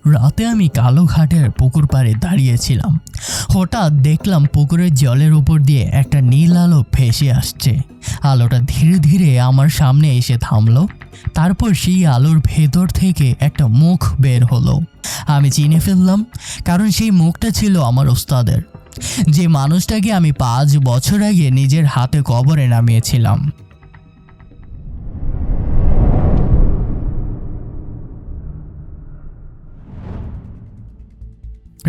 রাতে আমি কালোঘাটের পুকুর পাড়ে দাঁড়িয়েছিলাম। হঠাৎ দেখলাম পুকুরের জলের উপর দিয়ে একটা নীল আলো ভেসে আসছে। আলোটা ধীরে ধীরে আমার সামনে এসে থামলো। তারপর সেই আলোর ভেতর থেকে একটা মুখ বের হলো। আমি চিনে ফেললাম, কারণ সেই মুখটা ছিল আমার ওস্তাদের, যে মানুষটাকে আমি 5 বছর আগে নিজের হাতে কবরে নামিয়েছিলাম।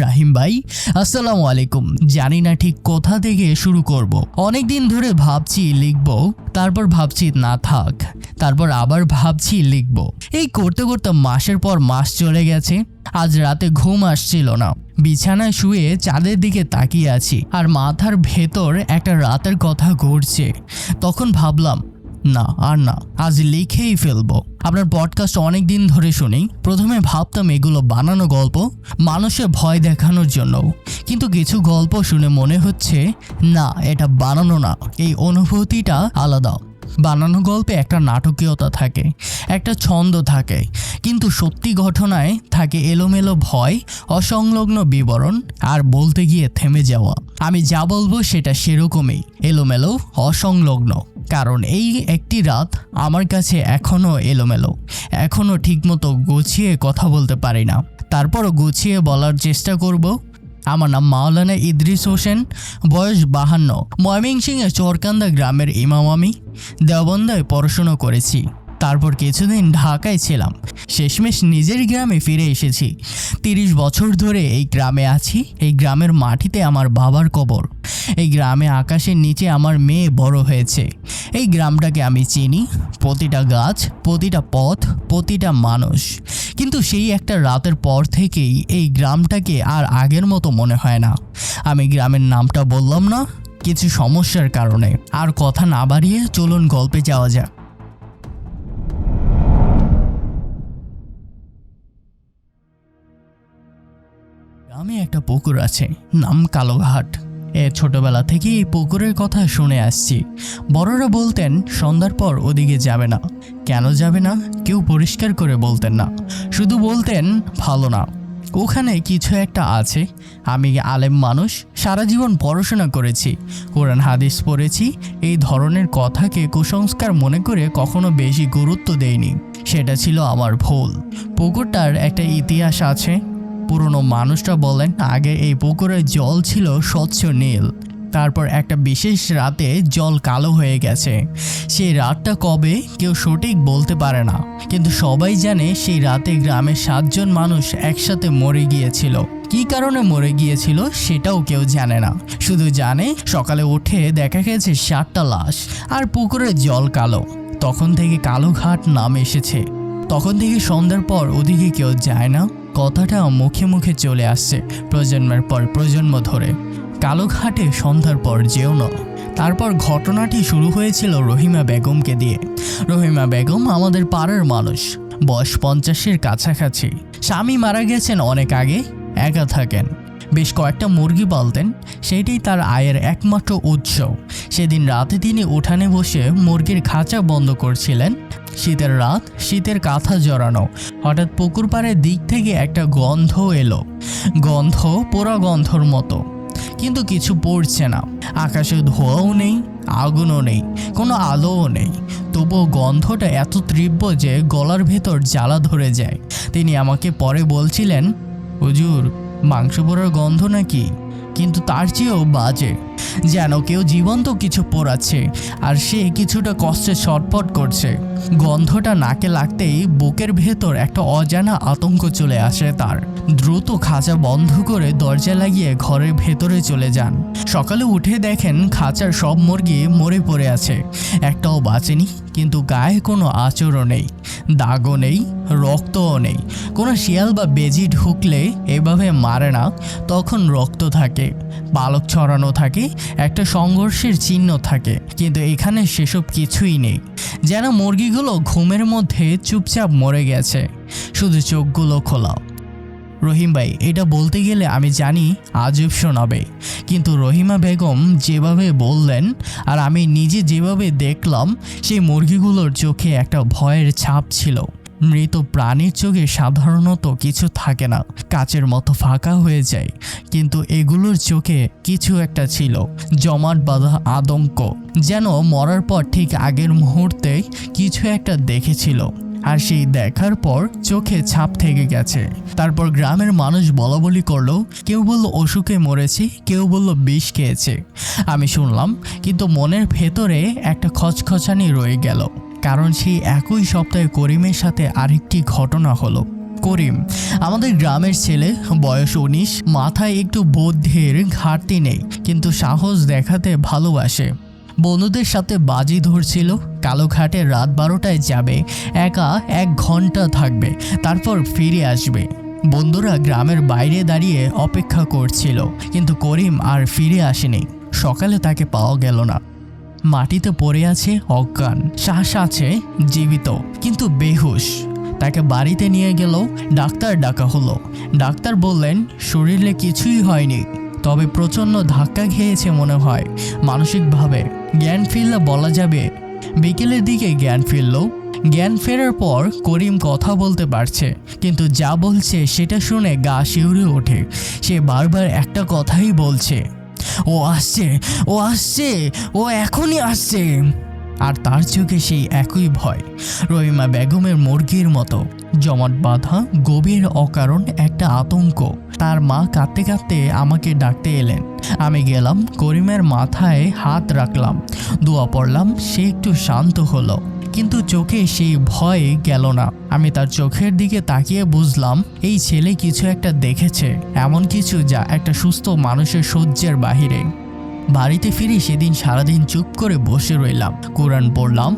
রাহিম ভাই, আসসালামু আলাইকুম। জানি না ঠিক কোথা থেকে শুরু করব। অনেক দিন ধরে ভাবছি লিখব, তারপর ভাবছি না থাক, তারপর আবার ভাবছি লিখব। এই করতে করতে মাসের পর মাস চলে গেছে। আজ রাতে ঘুম আসছিল না। বিছানায় শুয়ে চাঁদের দিকে তাকিয়ে আছি, আর মাথার ভেতর একটা রাতের কথা ঘুরছে। তখন ভাবলাম, না আর না, আজ লিখেই ফেলবো। আপনার পডকাস্ট অনেক দিন ধরে শুনি। প্রথমে ভাবতাম এগুলো বানানো গল্প, মানুষের ভয় দেখানোর জন্য, কিন্তু কিছু গল্প শুনে মনে হচ্ছে না, এটা বানানো না, এই অনুভূতিটা আলাদা। বানানো গল্পে একটা নাটকীয়তা থাকে, একটা ছন্দ থাকে, কিন্তু সত্যি ঘটনায় থাকে এলোমেলো ভয়, অসংলগ্ন বিবরণ, আর বলতে গিয়ে থেমে যাওয়া। আমি যা বলবো সেটা সেরকমই, এলোমেলো, অসংলগ্ন। কারণ এই একটি রাত আমার কাছে এখনও এলোমেলো, এখনও ঠিকমতো গুছিয়ে কথা বলতে পারি না। তারপরও গুছিয়ে বলার চেষ্টা করব। আমার নাম মাওলানা ইদ্রিস হোসেন, বয়স 52, ময়মনসিংহের চরকান্দা গ্রামের ইমাম আমি। দেওবন্দায় পড়াশুনো করেছি, তারপর কিছুদিন ঢাকায় ছিলাম। শেষমেশ নিজের গ্রামে ফিরে এসেছি। 30 বছর ধরে এই গ্রামে আছি। এই গ্রামের মাটিতে আমার বাবার কবর। এই গ্রামে আকাশের নিচে আমার মেয়ে বড় হয়েছে। এই গ্রামটাকে আমি চিনি, প্রতিটা গাছ, প্রতিটা পথ, প্রতিটা মানুষ। কিন্তু সেই একটা রাতের পর থেকেই এই গ্রামটাকে আর আগের মতো মনে হয় না। আমি গ্রামের নামটা বললাম না, কিছু সমস্যার কারণে। আর কথা না বাড়িয়ে চলুন গল্পে যাওয়া যাক। গ্রামে একটা পুকুর আছে, নাম কালোঘাট। ছোটবেলা থেকে এই পুকুরের কথা শুনে আসছি। বড়রা বলতেন সন্ধ্যার পর ওদিকে যাবে না। কেন যাবে না কেউ পরিষ্কার করে বলতেন না, শুধু বলতেন ভালো না, ওখানে কিছু একটা আছে। আমি আলেম মানুষ, সারা জীবন পড়াশোনা করেছি, কোরআন হাদিস পড়েছি। এই ধরনের কথাকে কুসংস্কার মনে করে কখনো বেশি গুরুত্ব দেইনি। সেটা ছিল আমার ভুল। পুকুরটার একটা ইতিহাস আছে। পুরনো মানুষরা বলেন আগে এই পুকুরের জল ছিল স্বচ্ছ নীল। তারপর একটা বিশেষ রাতে জল কালো হয়ে গেছে। সেই রাতটা কবে কেউ সঠিক বলতে পারে না, কিন্তু সবাই জানে সেই রাতে গ্রামের 7 জন মানুষ একসাথে মরে গিয়েছিল। কী কারণে মরে গিয়েছিল সেটাও কেউ জানে না, শুধু জানে সকালে উঠে দেখা গেছে 7টা লাশ, আর পুকুরের জল কালো। তখন থেকে কালোঘাট নাম এসেছে। তখন থেকে সন্ধ্যার পর ওদিকে কেউ যায় না। কথাটা মুখে মুখে চলে আসছে প্রজন্মের পর প্রজন্ম ধরে, কালোঘাটে সন্ধ্যার পর যেও না। তারপর ঘটনাটি শুরু হয়েছিল রহিমা বেগমকে দিয়ে। রহিমা বেগম আমাদের পাড়ার মানুষ, বয়স 50-এর কাছাকাছি। স্বামী মারা গেছেন অনেক আগে, একা থাকেন। বেশ কয়েকটা মুরগি পালতেন, সেটাই তার আয়ের একমাত্র উৎস। সেদিন রাতে তিনি উঠানে বসে মুরগির খাঁচা বন্ধ করছিলেন। শীতের রাত, শীতের কাঁথা জড়ানো। হঠাৎ পুকুর পাড়ের দিক থেকে একটা গন্ধ এলো। গন্ধ পোড়া গন্ধর মতো, কিন্তু কিছু পড়ছে না। আকাশে ধোঁয়াও নেই, আগুনও নেই, কোনো আলোও নেই। তবুও গন্ধটা এত তীব্র যে গলার ভেতর জ্বালা ধরে যায়। তিনি আমাকে পরে বলছিলেন, হুজুর, মাংস পোড়ার গন্ধ নাকি? কিন্তু তার চেয়েও বাজে, যেন কেউ জীবন্ত কিছু পোড়াচ্ছে, আর সে কিছুটা কষ্টে ছটফট করছে। গন্ধটা নাকে লাগতেই বুকের ভেতর একটা অজানা আতঙ্ক চলে আসে তার। দ্রুত খাঁচা বন্ধ করে দরজা লাগিয়ে ঘরের ভেতরে চলে যান। সকালে উঠে দেখেন খাঁচার সব মুরগি মরে পড়ে আছে, একটাও বাঁচেনি। কিন্তু গায়ে কোনো আঁচড়ও নেই, দাগও নেই, রক্তও নেই। কোনো শিয়াল বা বেজি ঢুকলে এভাবে মারে না, তখন রক্ত থাকে, পালক ছড়ানো থাকে, একটা সংঘর্ষের চিহ্ন থাকে। কিন্তু এখানে সেসব কিছুই নেই, যেন মুরগিগুলো ঘুমের মধ্যে চুপচাপ মরে গেছে, শুধু চোখগুলো খোলা। রহিম ভাই, এটা বলতে গেলে আমি জানি আজব শোনাবে, কিন্তু রহিমা বেগম যেভাবে বললেন আর আমি নিজে যেভাবে দেখলাম, সেই মুরগিগুলোর চোখে একটা ভয়ের ছাপ ছিল। মৃত প্রাণীর চোখে সাধারণত কিছু থাকে না, কাচের মতো ফাঁকা হয়ে যায়, কিন্তু এগুলোর চোখে কিছু একটা ছিল, জমাট বাঁধা আতঙ্ক, যেন মরার পর ঠিক আগের মুহূর্তে কিছু একটা দেখেছিল, আর সেই দেখার পর চোখে ছাপ থেকে গেছে। তারপর গ্রামের মানুষ বলাবলি করলো, কেউ বলল অসুখে মরেছে, কেউ বলল বিষ খেয়েছে। আমি শুনলাম, কিন্তু মনের ভেতরে একটা খচখচানি রয়ে গেল, কারণ সেই একই সপ্তাহে করিমের সাথে আরেকটি ঘটনা হলো। করিম আমাদের গ্রামের ছেলে, বয়স 19, মাথায় একটু বুদ্ধির ঘাটতি নেই, কিন্তু সাহস দেখাতে ভালোবাসে। বন্ধুদের সাথে বাজি ধরছিল, কালোঘাটে রাত 12টায় যাবে, একা 1 ঘন্টা থাকবে, তারপর ফিরে আসবে। বন্ধুরা গ্রামের বাইরে দাঁড়িয়ে অপেক্ষা করছিল, কিন্তু করিম আর ফিরে আসেনি। সকালে তাকে পাওয়া গেল না, মাটিতে পড়ে আছে অজ্ঞান, শ্বাস আছে জীবিত কিন্তু বেহুশ। তাকে বাড়িতে নিয়ে গেল, ডাক্তার ডাকা হলো। ডাক্তার বললেন শরীরে কিছুই হয়নি, তবে প্রচণ্ড ধাক্কা খেয়েছে মনে হয় মানসিকভাবে। জ্ঞান ফিরলে বলা যাবে। বিকেলের দিকে জ্ঞান ফিরল। জ্ঞান ফেরার পর করিম কথা বলতে পারছে, কিন্তু যা বলছে সেটা শুনে গা শিউরে ওঠে। সে বারবার একটা কথাই বলছে, ও আসছে, ও আসছে, ও এখনই আসছে। আর তার চোখে সেই একই ভয়, রহিমা বেগমের মুরগির মতো জমাট বাঁধা গভীর অকারণ একটা আতঙ্ক। তার মা কাঁদতে কাঁদতে আমাকে ডাকতে এলেন। আমি গেলাম, করিমের মাথায় হাত রাখলাম, দোয়া পড়লাম, সে একটু শান্ত হলো, কিন্তু চোখে সেই ভয় গেল না। আমি তার চোখের দিকে তাকিয়ে বুঝলাম এই ছেলে কিছু একটা দেখেছে, এমন কিছু যা একটা সুস্থ মানুষের সহ্যের বাহিরে। বাড়িতে ফিরে সেদিন সারাদিন চুপ করে বসে রইলাম, কোরআন পড়লাম,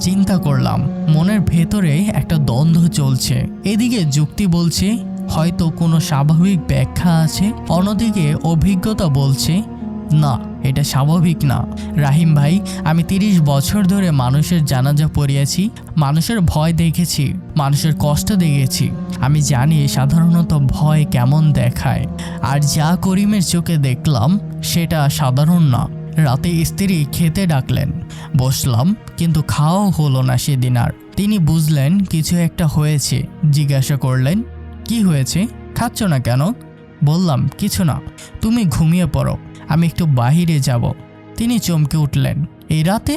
চিন্তা করলাম। মনের ভেতরে একটা দ্বন্দ্ব চলছে। এদিকে যুক্তি বলছে হয়তো কোনো স্বাভাবিক ব্যাখ্যা আছে, অন্যদিকে অভিজ্ঞতা বলছে না, এটা স্বাভাবিক না। রাহিম ভাই, আমি 30 বছর ধরে মানুষের জানাজা পড়িয়েছি, মানুষের ভয় দেখেছি, মানুষের কষ্ট দেখেছি। আমি জানি সাধারণত ভয় কেমন দেখায়, আর যা করিমের চোখে দেখলাম সেটা সাধারণ না। রাতে স্ত্রী খেতে ডাকলেন, বসলাম, কিন্তু খাওয়া হলো না সেদিন আর। তিনি বুঝলেন কিছু একটা হয়েছে, জিজ্ঞাসা করলেন কি হয়েছে, খাচ্ছ না কেন? বললাম কিছু না, তুমি ঘুমিয়ে পড়ো, আমি একটু বাহিরে যাব। তিনি চমকে উঠলেন, এই রাতে?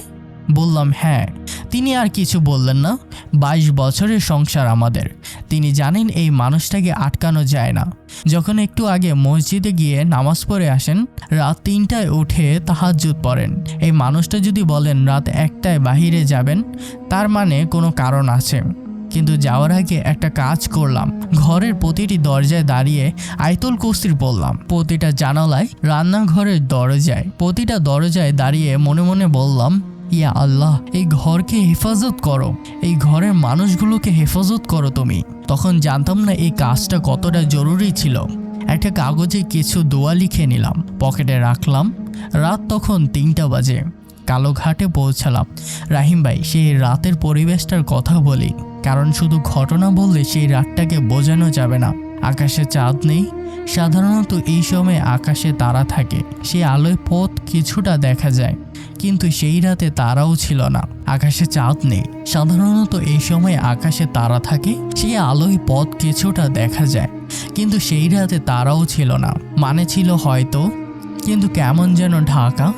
বললাম হ্যাঁ। তিনি আর কিছু বললেন না। 22 বছরের সংসার আমাদের। তিনি জানেন এই মানুষটাকে আটকানো যায় না। যখন একটু আগে মসজিদে গিয়ে নামাজ পড়ে আসেন, রাত 3টায় উঠে তাহাজ্জুদ পড়েন। এই মানুষটা যদি বলেন রাত 1টায় বাহিরে যাবেন, তার মানে কোনো কারণ আছে। কিন্তু যাওয়ার আগে একটা কাজ করলাম, ঘরের প্রতিটি দরজায় দাঁড়িয়ে আয়াতুল কুরসি পড়লাম। প্রতিটা জানালায়, রান্নাঘরের দরজায়, প্রতিটা দরজায় দাঁড়িয়ে মনে মনে বললাম, ইয়া আল্লাহ, এই ঘরকে হেফাজত করো, এই ঘরের মানুষগুলোকে হেফাজত করো তুমি। তখন জানতাম না এই কাজটা কতটা জরুরি ছিল। একটা কাগজে কিছু দোয়া লিখে নিলাম, পকেটে রাখলাম। রাত তখন 3টা বাজে। কালোঘাটে পৌঁছালাম। রাহিম ভাই, সেই রাতের পরিবেশটার কথা বলি, কারণ শুধু ঘটনা বললে সেই রাতটাকে বোঝানো যাবে না। আকাশে চাঁদ নেই, সাধারণত এই সময় আকাশে তারা থাকে, সেই আলোয় পথ কিছুটা দেখা যায়, কিন্তু সেই রাতে তারাও ছিল না। আকাশে চাঁদ নেই, সাধারণত এই সময় আকাশে তারা থাকে, সেই আলোয় পথ কিছুটা দেখা যায়, কিন্তু সেই রাতে তারাও ছিল না। মানে ছিল হয়তো, কিন্তু কেমন যেন ঢাকা,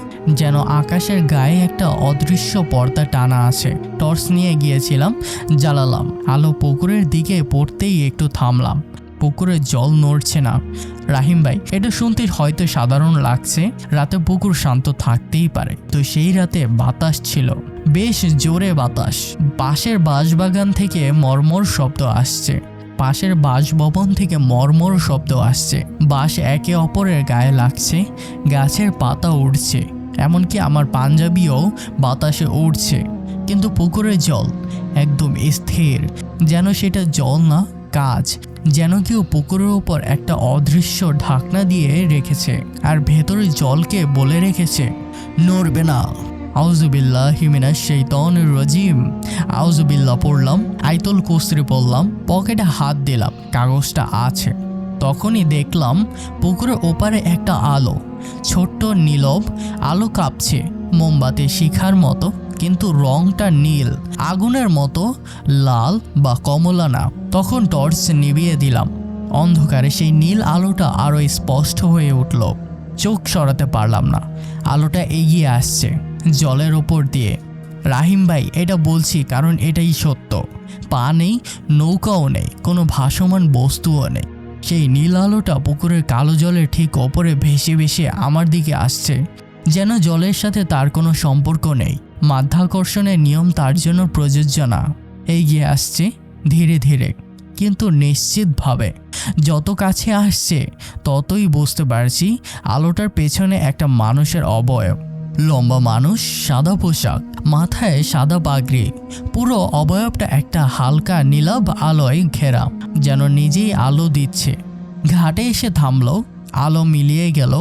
যেন আকাশের গায়ে একটা অদৃশ্য পর্দা টানা আছে। টর্চ নিয়ে গিয়েছিলাম, জ্বালালাম, আলো পুকুরের দিকে পড়তেই একটু থামলাম। পুকুরের জল নড়ছে না। রাহিম ভাই, এটা শুনতে হয়তো সাধারণ লাগছে, রাতে পুকুর শান্ত থাকতেই পারে, তো সেই রাতে বাতাস ছিল, বেশ জোরে বাতাস। পাশের বাঁশবাগান থেকে মর্মর শব্দ আসছে, পাশের বাসভবন থেকে মর্মর শব্দ আসছে। বাঁশ একে অপরের গায়ে লাগছে, গাছের পাতা উড়ছে, এমনকি আমার পাঞ্জাবিও বাতাসে উড়ছে। কিন্তু পুকুরের জল একদম স্থির, যেন সেটা জল না, কাজ। যেন কেউ পুকুরের উপর একটা অদৃশ্য ঢাকনা দিয়ে রেখেছে, আর ভেতরে জলকে বলে রেখেছে নড়বে না। আউযুবিল্লাহি মিনাশ শাইতানির রাজিম। আউযুবিল্লাহ পড়লাম, আয়াতুল কুরসি পড়লাম, পকেটে হাত দিলাম, কাগজটা আছে। তখনই দেখলাম পুকুরের ওপারে একটা আলো, ছোট্ট নীলব আলো, কাঁপছে, মোমবাতি শিখার মতো কিন্তু রংটা নীল, আগুনের মতো, লাল বা কমলা না। তখন টর্চ নিভিয়ে দিলাম। অন্ধকারে সেই নীল আলোটা আরো স্পষ্ট হয়ে উঠল। চোখ সরাতে পারলাম না। আলোটা এগিয়ে আসছে জলের ওপর দিয়ে। রাহিম ভাই, এটা বলছি কারণ এটাই সত্য। পা নেই, নৌকাও নেই, কোনো ভাসমান বস্তুও নেই। সেই নীল আলোটা পুকুরের কালো জলের ঠিক ওপরে ভেসে ভেসে আমার দিকে আসছে, যেন জলের সাথে তার কোনো সম্পর্ক নেই। মাধ্যাকর্ষণের নিয়ম তার জন্য প্রযোজ্য না। এগিয়ে আসছে ধীরে ধীরে কিন্তু নিশ্চিতভাবে। যত কাছে আসছে ততই বুঝতে পারছি আলোটার পেছনে একটা মানুষের অবয়ব। লম্বা মানুষ, সাদা পোশাক, মাথায় সাদা পাগড়ি। পুরো অবয়বটা একটা হালকা নীলাভ আলোয় ঘেরা, যেন নিজেই আলো দিচ্ছে। ঘাটে এসে থামলো, আলো মিলিয়ে গেল,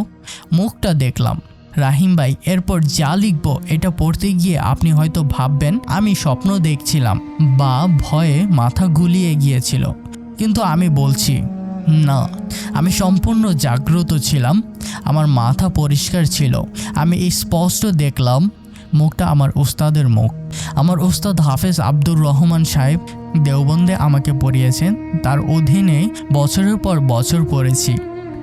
মুখটা দেখলাম। রাহিম ভাই, এরপর যা লিখবো এটা পড়তে গিয়ে আপনি হয়তো ভাববেন আমি স্বপ্ন দেখছিলাম বা ভয়ে মাথা গুলিয়ে গিয়েছিল, কিন্তু আমি বলছি না, আমি সম্পূর্ণ জাগ্রত ছিলাম। আমার মাথা পরিষ্কার ছিল। আমি স্পষ্ট দেখলাম মুখটা আমার ওস্তাদের মুখ। আমার ওস্তাদ হাফেজ আব্দুর রহমান সাহেব দেওবন্দে আমাকে পড়িয়েছেন। তার অধীনে বছরের পর বছর পড়েছি।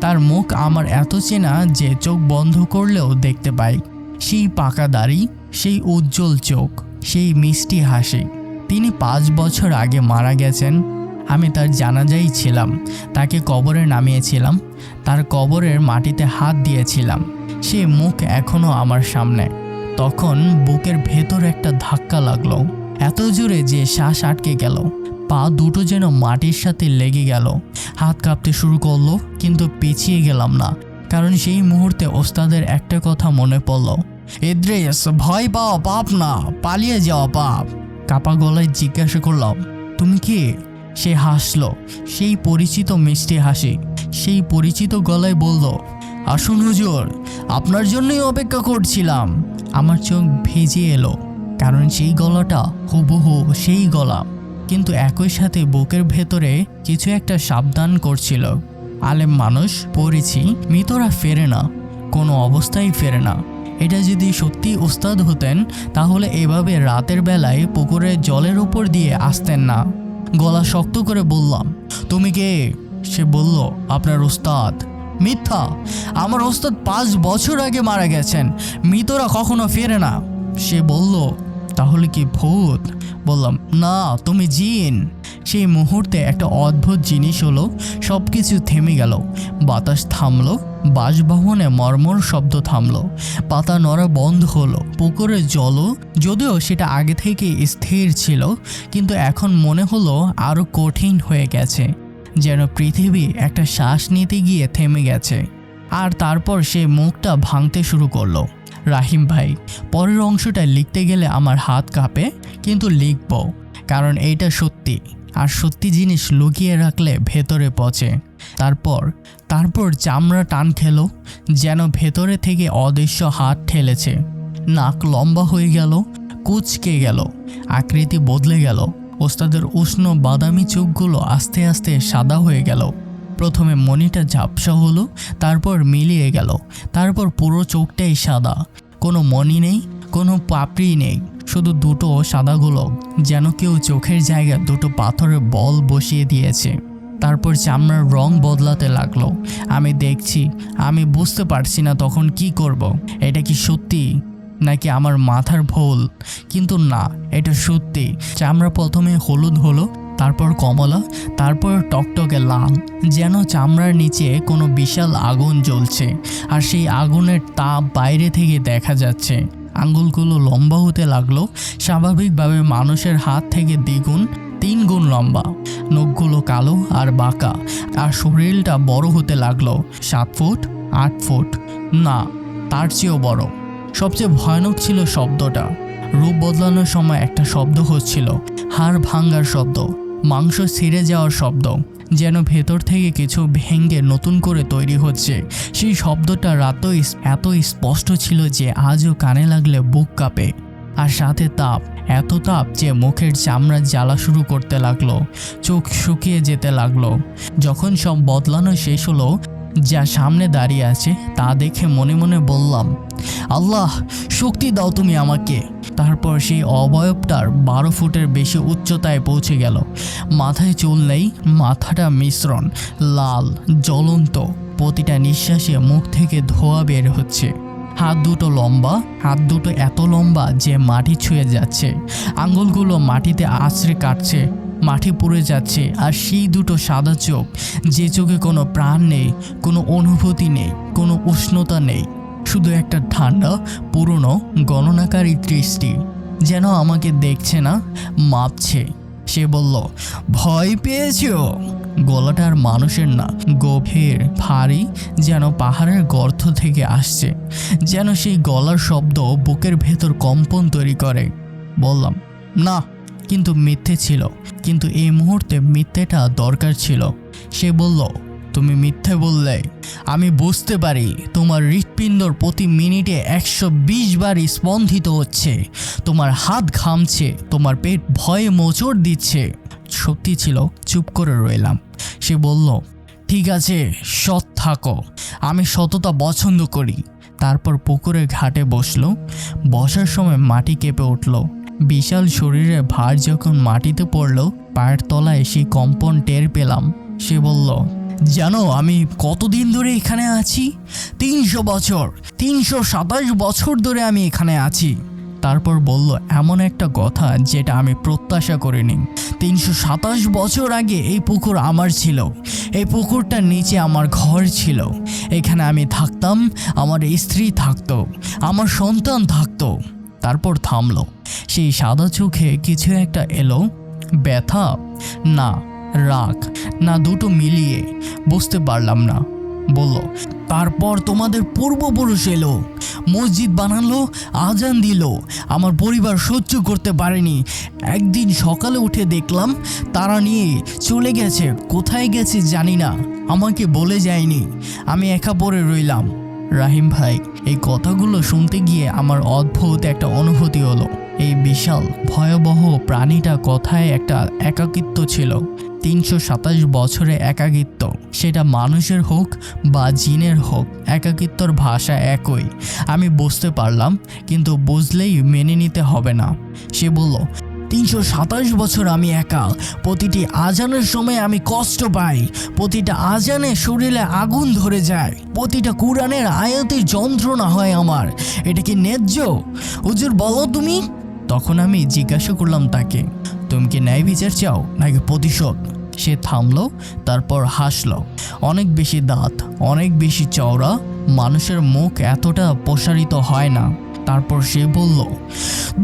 তার মুখ আমার এত চেনা যে চোখ বন্ধ করলেও দেখতে পাই। সেই পাকা দাড়ি, সেই উজ্জ্বল চোখ, সেই মিষ্টি হাসি। তিনি 5 বছর আগে মারা গেছেন। আমি তার জানাজাই ছিলাম। তাকে কবরে নামিয়েছিলাম, তার কবরের মাটিতে হাত দিয়েছিলাম। সে মুখ এখনো আমার সামনে। তখন বুকের ভেতর একটা ধাক্কা লাগলো, এত জোরে যে শ্বাস আটকে গেল। পা দুটো যেন মাটির সাথে লেগে গেল। হাত কাঁপতে শুরু করলো, কিন্তু পিছিয়ে গেলাম না, কারণ সেই মুহূর্তে ওস্তাদের একটা কথা মনে পড়ল। ইদ্রিস, ভয় পাওয়া পাপ না, পালিয়ে যাওয়া পাপ। কাপা গলায় জিজ্ঞাসা করলাম, তুমি কি? সে হাসলো, সেই পরিচিত মিষ্টি হাসি। সেই পরিচিত গলায় বলল, আসুন হুজুর, আপনার জন্যই অপেক্ষা করছিলাম। আমার চোখ ভিজে এলো, কারণ সেই গলাটা হুবহু সেই গলা, কিন্তু একই সাথে বুকের ভেতরে কিছু একটা সাবধান করছিল। আলেম মানুষ, পড়েছি, মৃতরা ফেরে না, কোনো অবস্থায় ফেরে না। এটা যদি সত্যি উস্তাদ হতেন তাহলে এভাবে রাতের বেলায় পুকুরের জলের উপর দিয়ে আসতেন না। গলা শক্ত করে বললাম, তুমি কে? সে বলল, আপনার উস্তাদ। মিথ্যা, আমার উস্তাদ 5 বছর আগে মারা গেছেন। মৃতরা কখনো ফেরে না। সে বলল, তাহলে কি ভূত? বললাম, না, তুমি জিন। সেই মুহূর্তে একটা অদ্ভুত জিনিস হলো, সব কিছু থেমে গেল। বাতাস থামলো, বাসভবনে মর্মর শব্দ থামলো, পাতা নড়া বন্ধ হলো। পুকুরের জলও, যদিও সেটা আগে থেকে স্থির ছিল, কিন্তু এখন মনে হলো আরো কঠিন হয়ে গেছে, যেন পৃথিবী একটা শ্বাস নিতে গিয়ে থেমে গেছে। আর তারপর সে মুখটা ভাঙতে শুরু করলো। রাহিম ভাই, পরের অংশটা লিখতে গেলে আমার হাত কাঁপে, কিন্তু লিখব, কারণ এইটা সত্যি, আর সত্যি জিনিস লুকিয়ে রাখলে ভেতরে পচে। তারপর চামড়া টান খেলো, যেন ভেতরে থেকে অদৃশ্য হাত ঠেলেছে। নাক লম্বা হয়ে গেল, কুঁচকে গেল, আকৃতি বদলে গেল। ওস্তাদের উষ্ণ বাদামি চোখগুলো আস্তে আস্তে সাদা হয়ে গেল। প্রথমে মনিটা ঝাপসা হলো, তারপর মিলিয়ে গেল, তারপর পুরো চোখটাই সাদা। কোনো মনি নেই, কোনো পাপড়ি নেই, শুধু দুটো সাদা গোলক, যেন কেউ চোখের জায়গায় দুটো পাথরের বল বসিয়ে দিয়েছে। তারপর চামড়ার রং বদলাতে লাগলো। আমি দেখছি, আমি বুঝতে পারছি না তখন কি করব। এটা কি সত্যি নাকি আমার মাথার ভুল? কিন্তু না, এটা সত্যি। চামড়া প্রথমে হলুদ হলো, তারপর কমলা, তারপর টকটকে লাল, যেন চামড়ার নিচে কোনো বিশাল আগুন জ্বলছে, আর সেই আগুনের তাপ বাইরে থেকে দেখা যাচ্ছে। আঙ্গুলগুলো লম্বা হতে লাগলো, স্বাভাবিকভাবে মানুষের হাত থেকে 3 গুণ লম্বা। নখগুলো কালো আর বাঁকা, আর শরীরটা বড় হতে লাগলো। 7 ফুট, 8 ফুট, না, তার চেয়েও বড়। সবচেয়ে ভয়ানক ছিল শব্দটা। রূপ বদলানোর সময় একটা শব্দ হচ্ছিল, হাড় ভাঙ্গার শব্দ, মাংস ছিঁড়ে যাওয়ার শব্দ, যেন ভেতর থেকে কিছু ভেঙে নতুন করে তৈরি হচ্ছে। সেই শব্দটা রাতও এত স্পষ্ট ছিল যে আজও কানে লাগলে বুক কাঁপে। আর সাথে তাপ, এত তাপ যে মুখের চামড়া জ্বালা শুরু করতে লাগলো, চোখ শুকিয়ে যেতে লাগলো। যখন সব বদলানো শেষ হলো, যা সামনে দাঁড়িয়ে আছে তা দেখে মনে মনে বললাম, আল্লাহ শক্তি দাও তুমি আমাকে। তারপর সেই অবয়বটার 12 ফুটের বেশি উচ্চতায় পৌঁছে গেল। মাথায় চুল নেই, মাথাটা মিশ্রণ, লাল জ্বলন্ত, প্রতিটা নিঃশ্বাসে মুখ থেকে ধোঁয়া বের হচ্ছে। হাত দুটো লম্বা, হাত দুটো এত লম্বা যে মাটি ছুঁয়ে যাচ্ছে, আঙুলগুলো মাটিতে আছড়ে কাটছে, মাটি পুড়ে যাচ্ছে। আর সেই দুটো সাদা চোখ, যে চোখে কোনো প্রাণ নেই, কোনো অনুভূতি নেই, কোনো উষ্ণতা নেই, শুধু একটা ঠান্ডা পুরনো গণনাকারী দৃষ্টি, যেন আমাকে দেখছে না, মাপছে। সে বলল, ভয় পেয়েছো? গলাটার মানুষের না, গভীর ভারী, যেন পাহাড়ের গর্ত থেকে আসছে। যেন সেই গলার শব্দ বুকের ভেতর কম্পন তৈরি করে। বললাম, না, কিন্তু মিথ্যে ছিল, কিন্তু এই মুহূর্তে মিথ্যেটা দরকার ছিল। সে বলল, তুমি মিথ্যে বললে। আমি বুঝতে পারি তোমার হৃৎপিণ্ডর প্রতি মিনিটে 120 বার স্পন্দিত হচ্ছে, তোমার হাত ঘামছে, তোমার পেট ভয়ে মোচড় দিচ্ছে। সত্যি ছিল, চুপ করে রইলাম। সে বলল, ঠিক আছে, সৎ থাকো, আমি সততা পছন্দ করি। তারপর পুকুরের ঘাটে বসলো। বসার সময় মাটি কেঁপে উঠল। বিশাল শরীরে ভার যখন মাটিতে পড়ল, পায়ের তলায় সেই কম্পন টের পেলাম। সে বলল, জানো আমি কতদিন ধরে এখানে আছি? 300 বছর, 327 বছর ধরে আমি এখানে আছি। তারপর বলল এমন একটা কথা যেটা আমি প্রত্যাশা করিনি। 327 বছর আগে এই পুকুর আমার ছিল, এই পুকুরটার নিচে আমার ঘর ছিল, এখানে আমি থাকতাম, আমার স্ত্রী থাকতো, আমার সন্তান থাকতো। তারপর থামলো। সেই সাদা চোখে কিছু একটা এলো, ব্যথা না রাগ না, দুটো মিলিয়ে, বুঝতে পারলাম না। বলল, তারপর তোমাদের পূর্বপুরুষ এলো, মসজিদ বানালো, আজান দিল, আমার পরিবার সহ্য করতে পারেনি। একদিন সকালে উঠে দেখলাম তারা নিয়ে চলে গেছে, কোথায় গেছে জানি না, আমাকে বলে যায়নি। আমি একা পড়ে রইলাম। রাহিম ভাই, এই কথাগুলো শুনতে গিয়ে আমার অদ্ভুত একটা অনুভূতি হলো। এই বিশাল ভয়াবহ প্রাণীটা কথায় একটা একাকিত্ব ছিল। 327 বছরে একাকিত্ব, সেটা মানুষের হোক বা জিনের হোক, একাকিত্বর ভাষা একই। আমি বুঝতে পারলাম, কিন্তু বুঝলেই মেনে নিতে হবে না। সে বলল, 327 বছর আমি একা, প্রতিটি আজানের সময় আমি কষ্ট পাই, প্রতিটা আজানে শরীরে আগুন ধরে যায়, প্রতিটা কুরআনের আয়াতে যন্ত্রণা হয় আমার। এটা কি ন্যায্য? হুজুর বলো তুমি। তখন আমি জিজ্ঞাসা করলাম তাকে, তুমি কি ন্যায় বিচার চাও নাকি প্রতিশোধ? সে থামলো, তারপর হাসলো। অনেক বেশি দাঁত, অনেক বেশি চওড়া, মানুষের মুখ এতটা প্রসারিত হয় না। তারপর সে বলল,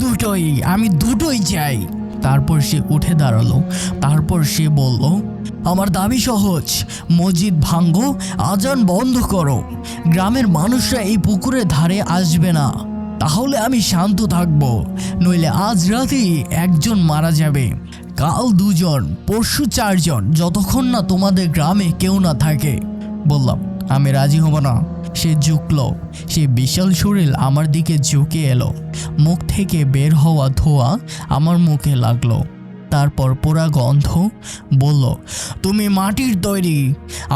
দুটোই, আমি দুটোই চাই। তারপর সে উঠে দাঁড়ালো। তারপর সে বলল, আমার দাবি সহজ, মসজিদ ভাঙ্গো, আজান বন্ধ করো, গ্রামের মানুষরা এই পুকুরের ধারে আসবে না, তাহলে আমি শান্ত থাকবো। নইলে আজ রাতেই একজন মারা যাবে, কাল 2 জন, পরশু 4 জন, যতক্ষণ না তোমাদের গ্রামে কেউ না থাকে। বললাম, আমি রাজি হব না। সে ঝুঁকল, সে বিশাল শরীর আমার দিকে ঝুঁকে এলো। মুখ থেকে বের হওয়া ধোঁয়া আমার মুখে লাগলো, তারপর পোড়া গন্ধ। বলল, তুমি মাটির তৈরি,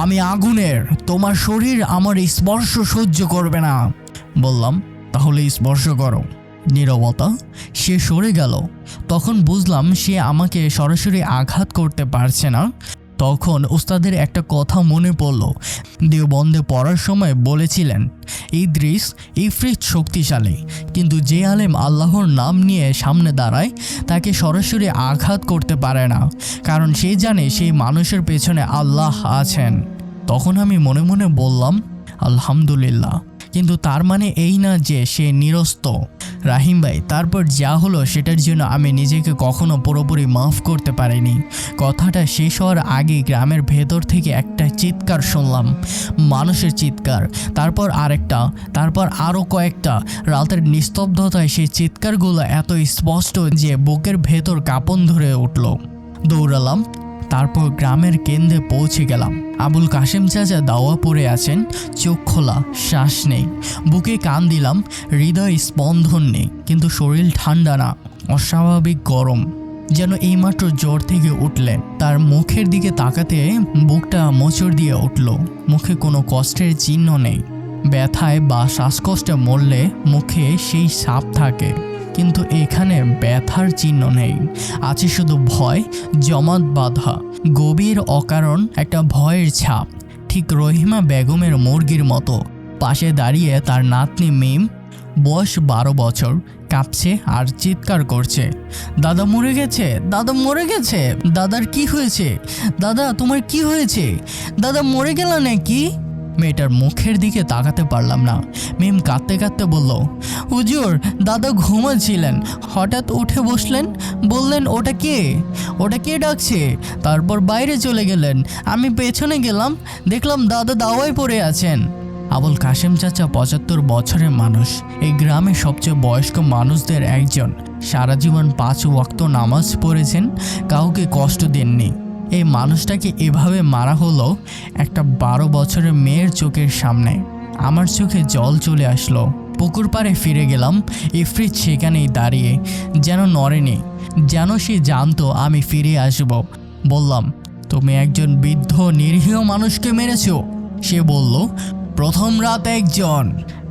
আমি আগুনের, তোমার শরীর আমার স্পর্শ সহ্য করবে না। বললাম, তাহলে স্পর্শ করো। নীরবতা। সে সরে গেল। তখন বুঝলাম সে আমাকে সরাসরি আঘাত করতে পারছে না। তখন উস্তাদের একটা কথা মনে পড়ল। দেওবন্দে পড়ার সময় বলেছিলেন, ইদ্রিস ইফরিত শক্তিশালী, কিন্তু যে আলেম আল্লাহর নাম নিয়ে সামনে দাঁড়ায় তাকে সরাসরি আঘাত করতে পারে না, কারণ সে জানে সেই মানুষের পেছনে আল্লাহ আছেন। তখন আমি মনে মনে বললাম, আলহামদুলিল্লাহ। কিন্তু তার মানে এই না যে সে নিরস্ত। রাহিম ভাই, তারপর যা হলো সেটার জন্য আমি নিজেকে কখনো পুরোপুরি মাফ করতে পারিনি। কথাটা শেষ হওয়ার আগে গ্রামের ভেতর থেকে একটা চিৎকার শুনলাম, মানুষের চিৎকার, তারপর আরেকটা, তারপর আরও কয়েকটা। রাতের নিস্তব্ধতায় সেই চিৎকারগুলো এত স্পষ্ট যে বুকের ভেতর কাঁপন ধরে উঠল। দৌড়ালাম, তারপর গ্রামের কেন্দ্রে পৌঁছে গেলাম। আবুল কাশেম চাচা দাওয়া পড়ে আছেন, চোখ খোলা, শ্বাস নেই। বুকে কান দিলাম, হৃদয় স্পন্দন নেই, কিন্তু শরীর ঠান্ডা না, অস্বাভাবিক গরম। যেন এইমাত্র জ্বর থেকে উঠলেন। তার মুখের দিকে তাকাতে বুকটা মোচড় দিয়ে উঠল। মুখে কোনো কষ্টের চিহ্ন নেই। ব্যথায় বা শ্বাসকষ্টে মরলে মুখে সেই ছাপ থাকে, কিন্তু এখানে ব্যথার চিহ্ন নেই, আছে শুধু ভয় জমাট বাঁধা, গভীর অকারণ একটা ভয়ের ছাপ। ঠিক রহিমা বেগমের মুরগির মতো পাশে দাঁড়িয়ে তার নাতনি মিম, বয়স 12 বছর, কাঁপছে আর চিৎকার করছে, দাদা মরে গেছে, দাদা মরে গেছে, দাদার কি হয়েছে, দাদা তোমার কি হয়েছে, দাদা মরে গেল নাকি? মেয়েটার মুখের দিকে তাকাতে পারলাম না। মিম কাঁদতে কাঁদতে বলল, হুজুর দাদা ঘুমাচ্ছিলেন, হঠাৎ উঠে বসলেন, বললেন ওটা কে ডাকছে, তারপর বাইরে চলে গেলেন। আমি পেছনে গেলাম, দেখলাম দাদা দাওয়ায় পড়ে আছেন। আবুল কাশেম চাচা 75 বছরের মানুষ, এই গ্রামের সবচেয়ে বয়স্ক মানুষদের একজন। সারা জীবন 5 ওয়াক্ত নামাজ পড়েছেন, কাউকে কষ্ট দেননি। এই মানুষটাকে এভাবে মারা হলো একটা 12 বছরের মেয়ের চোখের সামনে। আমার চোখে জল চলে আসলো। পুকুর পাড়ে ফিরে গেলাম। ইফরিত সেখানেই দাঁড়িয়ে, যেন নড়েনি, যেন সে জানতো আমি ফিরে আসব। বললাম, তুমি একজন বৃদ্ধ নিরীহ মানুষকে মেরেছো। সে বলল, প্রথম রাত 1 জন,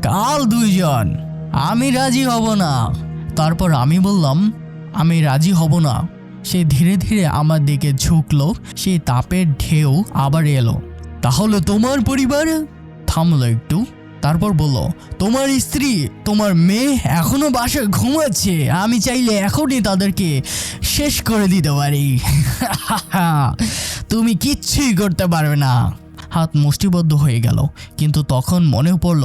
কাল 2 জন, আমি রাজি হব না। তারপর আমি বললাম, আমি রাজি হব না। সে ধীরে ধীরে আমার দিকে ঝুঁকলো। সেই তাপের ঢেউ আবার এলো। তাহলে তোমার পরিবার? থামলো একটু, তারপর বলল, তোমার স্ত্রী, তোমার মেয়ে এখনো বাসায় ঘুমাচ্ছে। আমি চাইলে এখনই তাদেরকে শেষ করে দিতে পারি। তুমি কিচ্ছুই করতে পারবে না। হাত মুষ্টিবদ্ধ হয়ে গেল। কিন্তু তখন মনে পড়ল,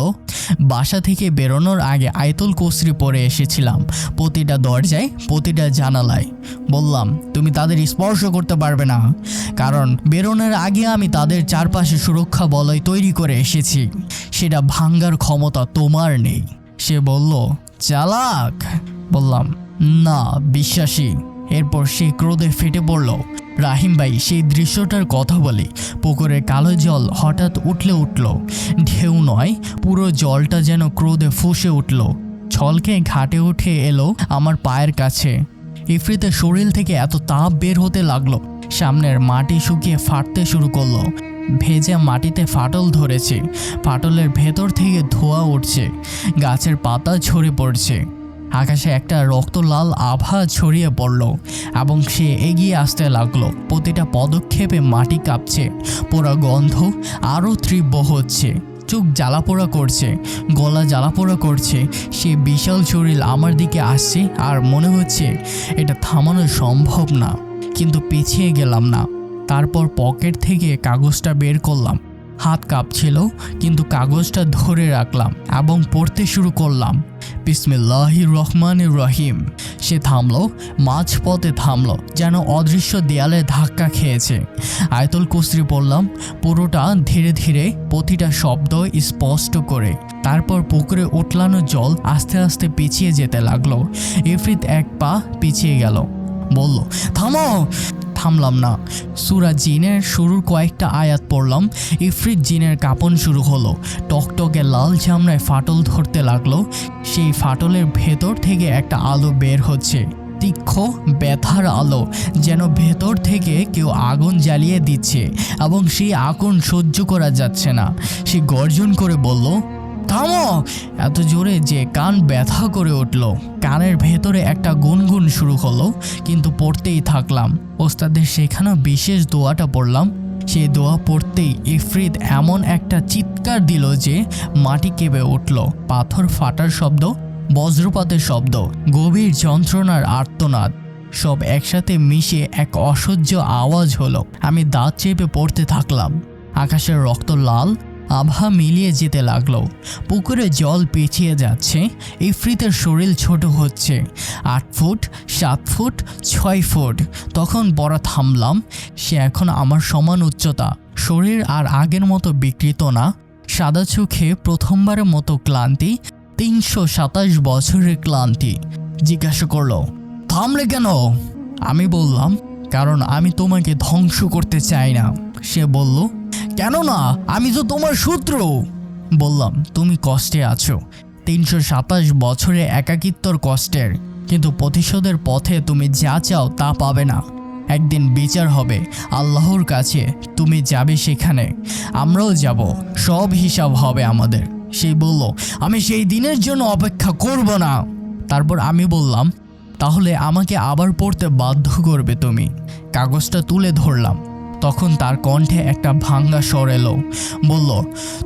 বাসা থেকে বেরোনোর আগে আয়াতুল কুরসি পড়ে এসেছিলাম প্রতিটা দরজায়, প্রতিটা জানালায়। বললাম, তুমি তাদের স্পর্শ করতে পারবে না, কারণ বেরোনোর আগে আমি তাদের চারপাশে সুরক্ষা বলয় তৈরি করে এসেছি। সেটা ভাঙ্গার ক্ষমতা তোমার নেই। সে বলল, চালাক। বললাম, না, বিশ্বাসী। এরপর সে ক্রোধে ফেটে পড়ল। রাহিম ভাই, সেই দৃশ্যটার কথা বলি। পুকুরের কালো জল হঠাৎ উঠল, ঢেউ নয়, পুরো জলটা যেন ক্রোধে ফুঁসে উঠল। ছলকে ঘাটে উঠে এলো আমার পায়ের কাছে। ইফরিতের শরীর থেকে এত তাপ বের হতে লাগলো, সামনের মাটি শুকিয়ে ফাটতে শুরু করলো। ভেজা মাটিতে ফাটল ধরেছে, ফাটলের ভেতর থেকে ধোঁয়া উঠছে, গাছের পাতা ঝরে পড়ছে। আকাশে একটা রক্তলাল আভা ছড়িয়ে পড়ল এবং সে এগিয়ে আসতে লাগলো। প্রতিটা পদক্ষেপে মাটি কাঁপছে, পোড়া গন্ধ আরও তীব্র হচ্ছে। চোখ জ্বালাপোড়া করছে, গলা জ্বালাপোড়া করছে। সে বিশাল শরীর আমার দিকে আসছে আর মনে হচ্ছে এটা থামানো সম্ভব না, কিন্তু পিছিয়ে গেলাম না। তারপর পকেট থেকে কাগজটা বের করলাম। হাত কাঁপছিল, কিন্তু কাগজটা ধরে রাখলাম এবং পড়তে শুরু করলাম। বিসমিল্লাহির রহমানির রহিম। সে থামলো, মাঝপথে থামলো, যেন অদৃশ্য দেয়ালে ধাক্কা খেয়েছে। আয়াতুল কুরসি পড়লাম পুরোটা, ধীরে ধীরে, প্রতিটা শব্দ স্পষ্ট করে। তারপর পুকুরে উঠলানো জল আস্তে আস্তে পিছিয়ে যেতে লাগলো। ইফরিত 1 পা পিছিয়ে গেল, বলল, থামো। থামলাম না। সূরা জিনের শুরুর কয়েকটা আয়াত পড়লাম। ইফরিত জিনের কাঁপন শুরু হলো। টকটকে লাল চামড়ায় ফাটল ধরতে লাগলো। সেই ফাটলের ভেতর থেকে একটা আলো বের হচ্ছে, তীক্ষ্ণ ব্যথার আলো, যেন ভেতর থেকে কেউ আগুন জ্বালিয়ে দিচ্ছে এবং সেই আগুন সহ্য করা যাচ্ছে না। সে গর্জন করে বলল, থামো। এত জোরে যে কান ব্যথা করে উঠল। কানের ভেতরে একটা গুনগুন শুরু হলো, কিন্তু পড়তেই থাকলাম। ওস্তাদের শেখানো বিশেষ দোয়াটা পড়লাম। সেই দোয়া পড়তেই ইফরিত এমন একটা চিৎকার দিল যে মাটি কেঁপে উঠল। পাথর ফাটার শব্দ, বজ্রপাতের শব্দ, গভীর যন্ত্রণার আর্তনাদ, সব একসাথে মিশে এক অসহ্য আওয়াজ হলো। আমি দাঁত চেপে পড়তে থাকলাম। আকাশের রক্ত লাল আভা মিলিয়ে যেতে লাগলো। পুকুরে জল পিছিয়ে যাচ্ছে। ইফরিতের শরীর ছোট হচ্ছে। 8 ফুট, 7 ফুট, 6 ফুট। তখন পড়া থামলাম। সে এখন আমার সমান উচ্চতা। শরীর আর আগের মতো বিকৃত না। সাদা চোখে প্রথমবারের মতো ক্লান্তি, 327 বছরের ক্লান্তি। জিজ্ঞাসা করলো, থামলে কেন? আমি বললাম, কারণ আমি তোমাকে ধ্বংস করতে চাই না। সে বলল, কেন না? আমি তো তোমার শত্রু। বললাম, তুমি কষ্টে আছো, 327 বছরের একাকিত্বর কষ্টের। কিন্তু প্রতিশোধের পথে তুমি যা চাও তা পাবে না। একদিন বিচার হবে আল্লাহর কাছে, তুমি যাবে সেখানে, আমরাও যাব, সব হিসাব হবে আমাদের। সে বলল, আমি সেই দিনের জন্য অপেক্ষা করব না। তারপর আমি বললাম, তাহলে আমাকে আবার পড়তে বাধ্য করবে তুমি। কাগজটা তুলে ধরলাম। তখন তার কণ্ঠে একটা ভাঙ্গা স্বর এলো, বলল,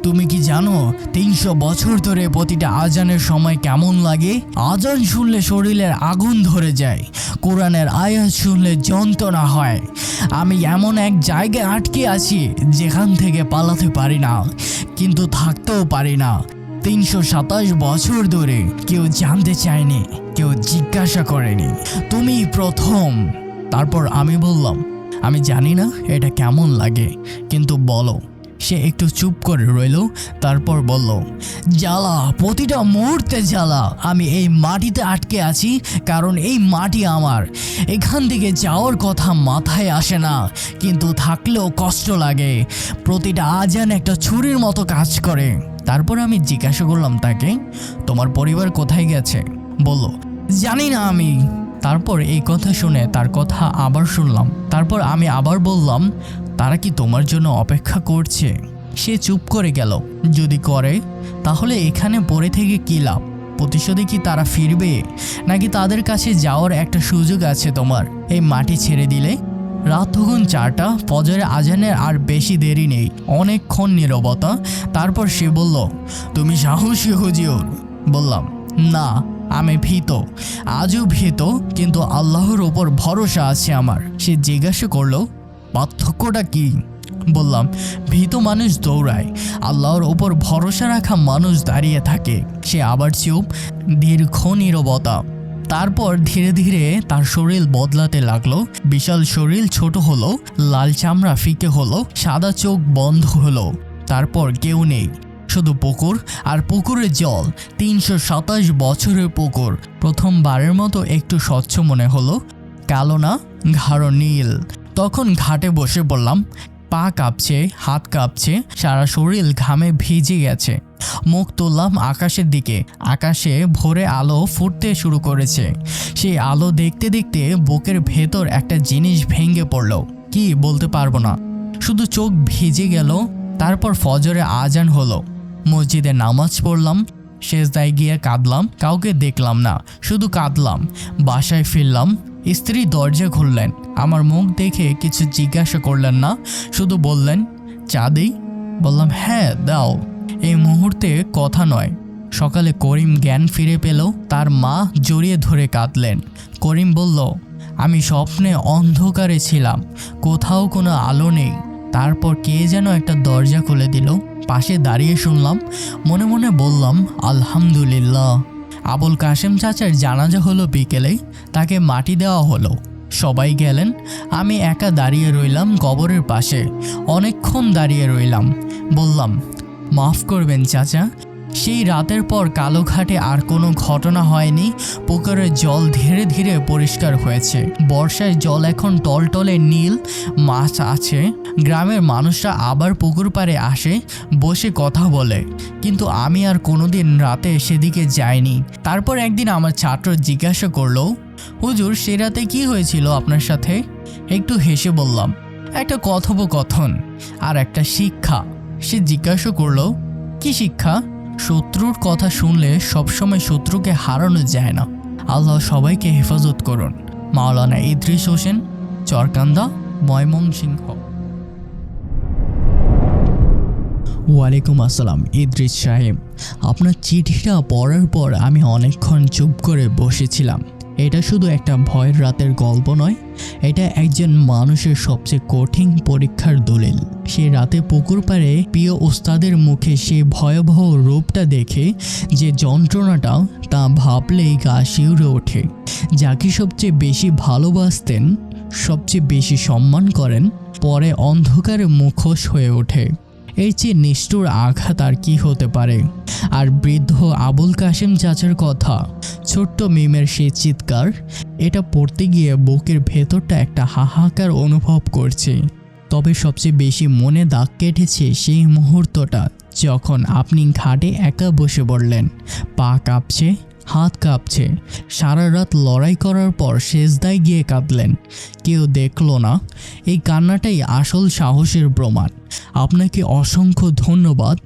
তুমি কি জানো 300 বছর ধরে প্রতিটা আজানের সময় কেমন লাগে? আজান শুনলে শরীরের আগুন ধরে যায়, কোরআনের আয়াত শুনলে যন্ত্রণা হয়। আমি এমন এক জায়গায় আটকে আছি যেখান থেকে পালাতে পারি না, কিন্তু থাকতেও পারি না। 327 বছর ধরে কেউ জানতে চায়নি, কেউ জিজ্ঞাসা করেনি, তুমি প্রথম। তারপর আমি বললাম, আমি জানি না এটা কেমন লাগে, কিন্তু বলো। সে একটু চুপ করে রইল, তারপর বলল, জ্বালা, প্রতিটা মুহূর্তে জ্বালা। আমি এই মাটিতে আটকে আছি কারণ এই মাটি আমার। এখান থেকে যাওয়ার কথা মাথায় আসে না, কিন্তু থাকলেও কষ্ট লাগে। প্রতিটা আজান একটা ছুরির মতো কাজ করে। তারপর আমি জিজ্ঞাসা করলাম তাকে, তোমার পরিবার কোথায় গেছে? বলল, জানি না আমি। তারপর এই কথা শুনে তার কথা আবার শুনলাম। তারপর আমি আবার বললাম, তারা কি তোমার জন্য অপেক্ষা করছে? সে চুপ করে গেল। যদি করে তাহলে এখানে পড়ে থেকে কী লাভ? প্রতিশোধে কি তারা ফিরবে, নাকি তাদের কাছে যাওয়ার একটা সুযোগ আছে তোমার এই মাটি ছেড়ে দিলে? রাত তখন 4টা, ফজরে আজানের আর বেশি দেরি নেই। অনেকক্ষণ নীরবতা। তারপর সে বলল, তুমি সাহসী হুজুর? বললাম, না, আমি ভীত, আজও ভীত, কিন্তু আল্লাহর ওপর ভরসা আছে আমার। সে জিজ্ঞাসা করলো, পার্থক্যটা কি? বললাম, ভীত মানুষ দৌড়ায়, আল্লাহর ওপর ভরসা রাখা মানুষ দাঁড়িয়ে থাকে। সে আবার চুপ। দীর্ঘ নীরবতা। তারপর ধীরে ধীরে তার শরীর বদলাতে লাগলো। বিশাল শরীর ছোট হলো, লাল চামড়া ফিকে হলো, সাদা চোখ বন্ধ হলো। তারপর কেউ নেই, শুধু পুকুর, আর পুকুরের জল 327 বছরের পুকুর। প্রথমবারের মতো একটু স্বচ্ছ মনে হলো, কালো না, গাঢ় নীল। তখন ঘাটে বসে পড়লাম। পা কাঁপছে, হাত কাঁপছে, সারা শরীর ঘামে ভিজে গেছে। মুখ তুললাম আকাশের দিকে। আকাশে ভোরে আলো ফুটতে শুরু করেছে। সেই আলো দেখতে দেখতে বুকের ভেতর একটা জিনিস ভেঙে পড়ল। কি বলতে পারবো না, শুধু চোখ ভিজে গেল। তারপর ফজরে আজান হলো। মসজিদে নামাজ পড়লাম, সেজদায় গিয়ে কাঁদলাম। কাউকে দেখলাম না, শুধু কাঁদলাম। বাসায় ফিরলাম। স্ত্রী দরজা খুললেন। আমার মুখ দেখে কিছু জিজ্ঞাসা করলেন না, শুধু বললেন, চা দিই? বললাম, হ্যাঁ দাও। এই মুহূর্তে কথা নয়। সকালে করিম জ্ঞান ফিরে পেল। তার মা জড়িয়ে ধরে কাঁদলেন। করিম বলল, আমি স্বপ্নে অন্ধকারে ছিলাম, কোথাও কোনো আলো নেই। তারপর কে যেন একটা দরজা খুলে দিল। পাশে দাঁড়িয়ে শুনলাম। মনে মনে বললাম, আলহামদুলিল্লাহ। আবুল কাশেম চাচার জানাজা হলো বিকেলে। তাকে মাটি দেওয়া হলো। সবাই গেলেন। আমি একা দাঁড়িয়ে রইলাম কবরের পাশে। অনেকক্ষণ দাঁড়িয়ে রইলাম। বললাম, মাফ করবেন চাচা, সেই রাতের পর কালোঘাটে আর কোনো ঘটনা হয়নি। পুকুরের জল ধীরে ধীরে পরিষ্কার হয়েছে। বর্ষায় জল এখন টলটলে নীল, মাছ আছে। গ্রামের মানুষরা আবার পুকুর পাড়ে আসে, বসে কথা বলে, কিন্তু আমি আর কোনোদিন রাতে সেদিকে যাইনি। তারপর একদিন আমার ছাত্র জিজ্ঞাসা করলো, হুজুর সে রাতে কি হয়েছিল আপনার সাথে? একটু হেসে বললাম, একটা কথোপকথন আর একটা শিক্ষা। সে জিজ্ঞাসা করলো, কি শিক্ষা? শত্রুর কথা শুনলে সবসময় শত্রুকে হারানো যায় না। আল্লাহ সবাইকে হেফাজত করুন। মাওলানা ইদ্রিস হোসেন, চরকান্দা, ময়মনসিংহ। ওয়ালাইকুম আসসালাম ইদ্রিস সাহেব। আপনার চিঠিটা পড়ার পর আমি অনেকক্ষণ চুপ করে বসেছিলাম। এটা শুধু একটা ভয়ের রাতের গল্প নয়, এটা একজন মানুষের সবচেয়ে কঠিন পরীক্ষার দলিল। সে রাতে পুকুর পাড়ে প্রিয় ওস্তাদের মুখে সেই ভয়াবহ রূপটা দেখে যে যন্ত্রণাটা, তা ভাবলেই গা শিউরে ওঠে। যাকে সবচেয়ে বেশি ভালোবাসতেন, সবচেয়ে বেশি সম্মান করেন, পরে অন্ধকারে মুখোশ হয়ে ওঠে। এর চেয়ে নিষ্ঠুর আঘাত আর কি হতে পারে? আর বৃদ্ধ আবুল কাশেম চাচার কথা, ছোট্ট মিমের সেই চিৎকার, এটা পড়তে গিয়ে বুকের ভেতরটা একটা হাহাকার অনুভব করছে। তবে সবচেয়ে বেশি মনে দাগ কেটেছে সেই মুহূর্তটা, যখন আপনি ঘাটে একা বসে পড়লেন। পা কাঁপছে, হাত কাঁপছে। সারা রাত লড়াই করার পর সেজদায় গিয়ে কাঁদলেন। কেউ দেখলো না। এই কান্নাটাই আসল সাহসের প্রমাণ। আপনাকে অসংখ্য ধন্যবাদ।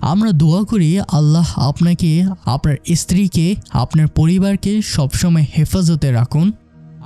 আমরা দোয়া করি আল্লাহ আপনাকে, আপনার স্ত্রীকে, আপনার পরিবারকে সবসময় হেফাজতে রাখুন।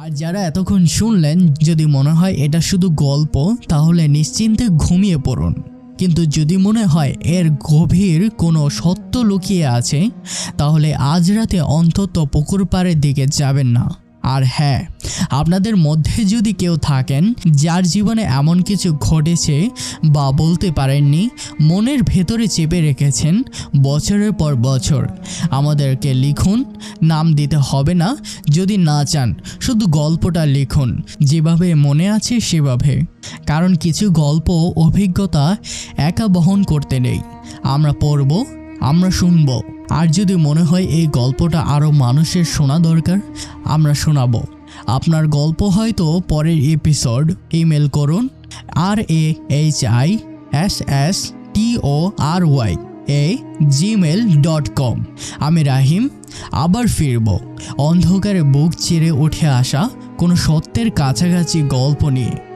আর যারা এতক্ষণ শুনলেন, যদি মনে হয় এটা শুধু গল্প, তাহলে নিশ্চিন্তে ঘুমিয়ে পড়ুন। কিন্তু যদি মনে হয় এর গভীর কোনো সত্য লুকিয়ে আছে, তাহলে আজ রাতে অন্তত পুকুর পাড়ের দিকে যাবেন না। আর হ্যাঁ, আপনাদের মধ্যে যদি কেউ থাকেন যার জীবনে এমন কিছু ঘটেছে বা বলতে পারেননি, মনের ভেতরে চেপে রেখেছেন বছরের পর বছর, আমাদেরকে লিখুন। নাম দিতে হবে না যদি না চান, শুধু গল্পটা লিখুন যেভাবে মনে আছে সেভাবে। কারণ কিছু গল্প অভিজ্ঞতা একা বহন করতে নেই। আমরা পড়ব, আমরা শুনব। আর যদি মনে হয় এই গল্পটা আরও মানুষের শোনা দরকার, আমরা শোনাবো। আপনার গল্প হয়তো পরের এপিসোড। ইমেল করুন rahsstory@gmail.com। আমি রাহিম আবার ফিরব অন্ধকারে বুক চিরে উঠে আসা কোনো সত্যের কাছাকাছি গল্প নিয়ে।